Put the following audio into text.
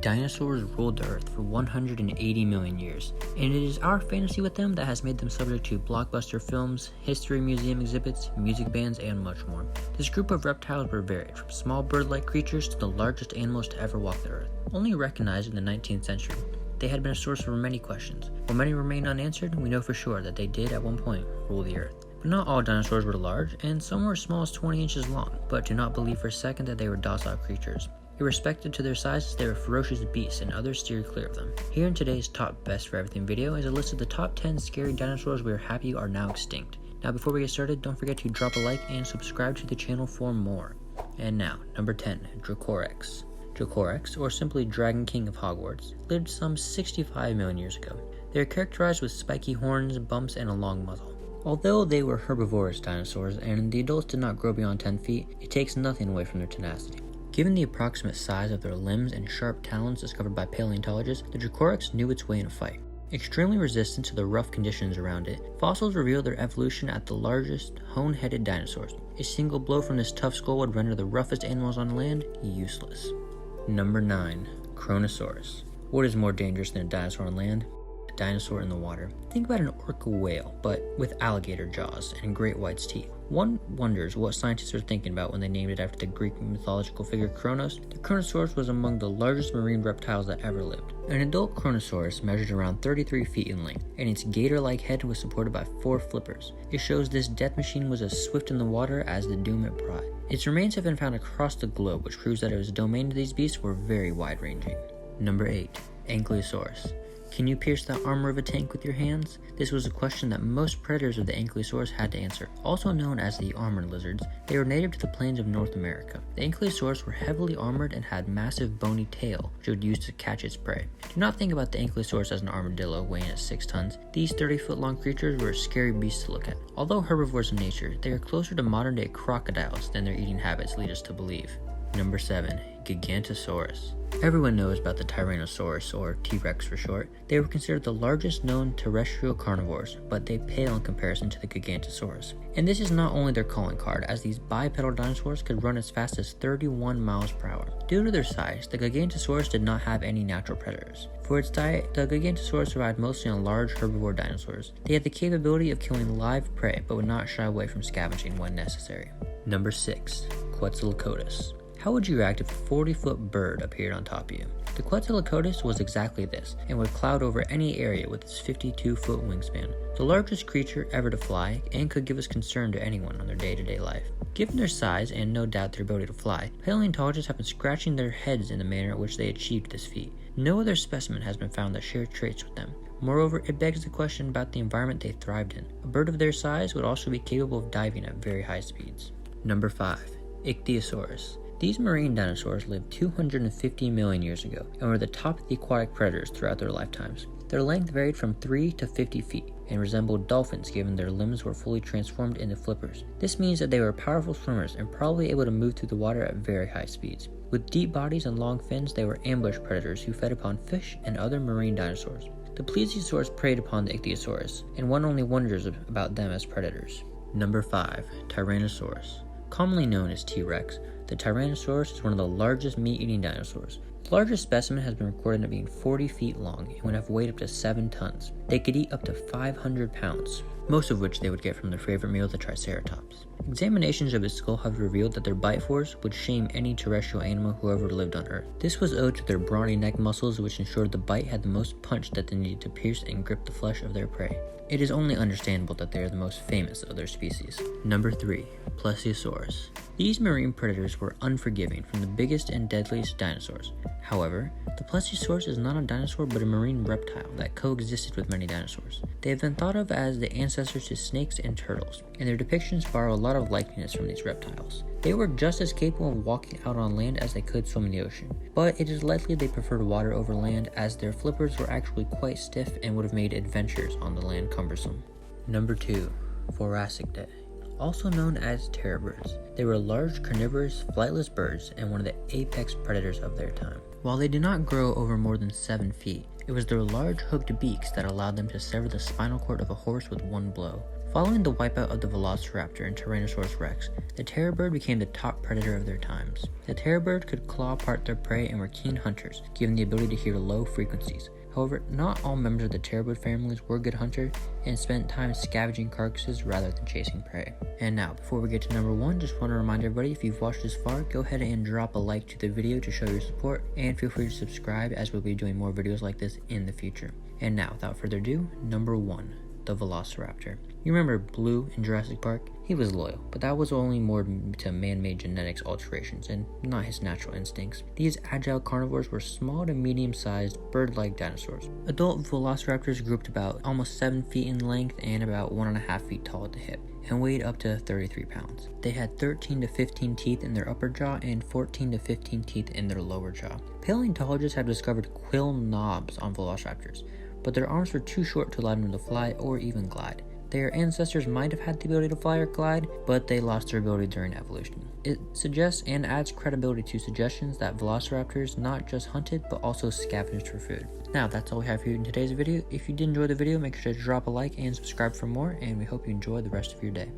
Dinosaurs ruled the Earth for 180 million years, and it is our fantasy with them that has made them subject to blockbuster films, history museum exhibits, music bands, and much more. This group of reptiles were varied, from small bird-like creatures to the largest animals to ever walk the Earth. Only recognized in the 19th century, they had been a source for many questions. While many remain unanswered, we know for sure that they did at one point rule the Earth. But not all dinosaurs were large, and some were as small as 20 inches long, but do not believe for a second that they were docile creatures. Irrespective to their sizes, they were ferocious beasts and others steered clear of them. Here in today's Top Best for Everything video is a list of the top 10 scary dinosaurs we are happy are now extinct. Now before we get started, don't forget to drop a like and subscribe to the channel for more. And now, number 10, Dracorex. Dracorex, or simply Dragon King of Hogwarts, lived some 65 million years ago. They are characterized with spiky horns, bumps, and a long muzzle. Although they were herbivorous dinosaurs and the adults did not grow beyond 10 feet, it takes nothing away from their tenacity. Given the approximate size of their limbs and sharp talons discovered by paleontologists, the Dracorex knew its way in a fight. Extremely resistant to the rough conditions around it, fossils reveal their evolution at the largest, hone-headed dinosaurs. A single blow from this tough skull would render the roughest animals on land useless. Number 9. Kronosaurus. What is more dangerous than a dinosaur on land? A dinosaur in the water. Think about an orca whale, but with alligator jaws and great white's teeth. One wonders what scientists were thinking about when they named it after the Greek mythological figure Kronos. The Kronosaurus was among the largest marine reptiles that ever lived. An adult Kronosaurus measured around 33 feet in length, and its gator-like head was supported by 4 flippers. It shows this death machine was as swift in the water as the doom it brought. Its remains have been found across the globe, which proves that its domain to these beasts were very wide-ranging. Number 8. Ankylosaurus. Can you pierce the armor of a tank with your hands? This was a question that most predators of the Ankylosaurus had to answer. Also known as the armored lizards, they were native to the plains of North America. The Ankylosaurus were heavily armored and had massive bony tail, which it would use to catch its prey. Do not think about the Ankylosaurus as an armadillo weighing at 6 tons. These 30-foot long creatures were a scary beast to look at. Although herbivores in nature, they are closer to modern-day crocodiles than their eating habits lead us to believe. Number 7. Gigantosaurus. Everyone knows about the Tyrannosaurus, or T-Rex for short. They were considered the largest known terrestrial carnivores, but they pale in comparison to the Gigantosaurus. And this is not only their calling card, as these bipedal dinosaurs could run as fast as 31 miles per hour. Due to their size, the Gigantosaurus did not have any natural predators. For its diet, the Gigantosaurus survived mostly on large herbivore dinosaurs. They had the capability of killing live prey, but would not shy away from scavenging when necessary. Number 6. Quetzalcoatlus. How would you react if a 40-foot bird appeared on top of you? The Quetzalcoatlus was exactly this, and would cloud over any area with its 52-foot wingspan. The largest creature ever to fly, and could give us concern to anyone on their day-to-day life. Given their size, and no doubt their ability to fly, paleontologists have been scratching their heads in the manner in which they achieved this feat. No other specimen has been found that shared traits with them. Moreover, it begs the question about the environment they thrived in. A bird of their size would also be capable of diving at very high speeds. Number 5. Ichthyosaurus. These marine dinosaurs lived 250 million years ago and were the top of the aquatic predators throughout their lifetimes. Their length varied from 3 to 50 feet and resembled dolphins given their limbs were fully transformed into flippers. This means that they were powerful swimmers and probably able to move through the water at very high speeds. With deep bodies and long fins, they were ambush predators who fed upon fish and other marine dinosaurs. The Plesiosaurus preyed upon the Ichthyosaurus, and one only wonders about them as predators. Number 5. Tyrannosaurus. Commonly known as T-Rex, the Tyrannosaurus is one of the largest meat-eating dinosaurs. The largest specimen has been recorded at being 40 feet long and would have weighed up to 7 tons. They could eat up to 500 pounds, most of which they would get from their favorite meal, the Triceratops. Examinations of its skull have revealed that their bite force would shame any terrestrial animal who ever lived on Earth. This was owed to their brawny neck muscles, which ensured the bite had the most punch that they needed to pierce and grip the flesh of their prey. It is only understandable that they are the most famous of their species. Number 3. Plesiosaurus. These marine predators were unforgiving, from the biggest and deadliest dinosaurs. However, the Plesiosaurus is not a dinosaur but a marine reptile that coexisted with many dinosaurs. They have been thought of as the ancestors to snakes and turtles, and their depictions borrow a lot of likeness from these reptiles. They were just as capable of walking out on land as they could swim in the ocean, but it is likely they preferred water over land as their flippers were actually quite stiff and would have made adventures on the land cumbersome. Number 2. Velociraptor. Also known as Tarabirds. They were large carnivorous, flightless birds and one of the apex predators of their time. While they did not grow over more than 7 feet, it was their large hooked beaks that allowed them to sever the spinal cord of a horse with one blow. Following the wipeout of the Velociraptor and Tyrannosaurus rex, the Tarabird became the top predator of their times. The Tarabird could claw apart their prey and were keen hunters, given the ability to hear low frequencies. However, not all members of the Tarabird families were good hunters and spent time scavenging carcasses rather than chasing prey. And now, before we get to number 1, just want to remind everybody, if you've watched this far, go ahead and drop a like to the video to show your support, and feel free to subscribe as we'll be doing more videos like this in the future. And now, without further ado, number 1, the Velociraptor. You remember Blue in Jurassic Park? He was loyal, but that was only more to man-made genetics alterations and not his natural instincts. These agile carnivores were small to medium-sized bird-like dinosaurs. Adult velociraptors grouped about almost 7 feet in length and about 1.5 feet tall at the hip, and weighed up to 33 pounds. They had 13 to 15 teeth in their upper jaw and 14 to 15 teeth in their lower jaw. Paleontologists have discovered quill knobs on velociraptors, but their arms were too short to allow them to fly or even glide. Their ancestors might have had the ability to fly or glide, but they lost their ability during evolution. It suggests and adds credibility to suggestions that velociraptors not just hunted, but also scavenged for food. Now, that's all we have for you in today's video. If you did enjoy the video, make sure to drop a like and subscribe for more, and we hope you enjoy the rest of your day.